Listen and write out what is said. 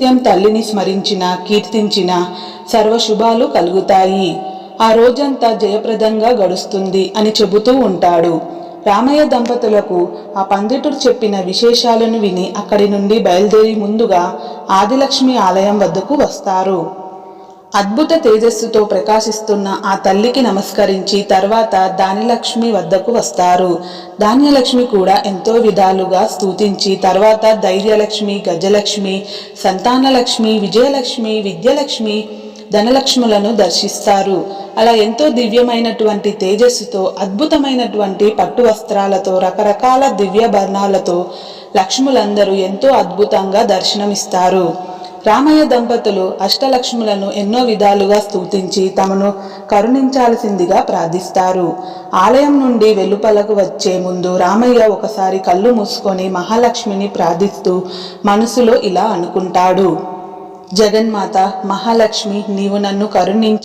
నిత్యం తల్లిని స్మరించిన కీర్తించిన సర్వశుభాలు కలుగుతాయి. ఆ రోజంతా జయప్రదంగా గడుస్తుంది అని చెబుతూ ఉంటాడు. రామయ్య దంపతులకు ఆ పండితుడు చెప్పిన విశేషాలను విని అక్కడి నుండి బయలుదేరి ముందుగా ఆదిలక్ష్మి ఆలయం వద్దకు వస్తారు. అద్భుత తేజస్సుతో ప్రకాశిస్తున్న ఆ తల్లికి నమస్కరించి తర్వాత ధాన్యలక్ష్మి వద్దకు వస్తారు. ధాన్యలక్ష్మి కూడా ఎంతో విధాలుగా స్తుతించి తర్వాత ధైర్యలక్ష్మి, గజలక్ష్మి, సంతానలక్ష్మి, విజయలక్ష్మి, విద్యలక్ష్మి, ధనలక్ష్ములను దర్శిస్తారు. అలా ఎంతో దివ్యమైనటువంటి తేజస్సుతో అద్భుతమైనటువంటి పట్టు వస్త్రాలతో రకరకాల దివ్యభరణాలతో లక్ష్ములందరూ ఎంతో అద్భుతంగా దర్శనమిస్తారు. రామయ్య దంపతులు అష్టలక్ష్ములను ఎన్నో విధాలుగా స్తుతించి తమను కరుణించాల్సిందిగా ప్రార్థిస్తారు. ఆలయం నుండి వెలుపలకు వచ్చే ముందు రామయ్య ఒకసారి కళ్ళు మూసుకొని మహాలక్ష్మిని ప్రార్థిస్తూ మనసులో ఇలా అనుకుంటాడు. జగన్మాత మహాలక్ష్మి, నీవు నన్ను కరుణించి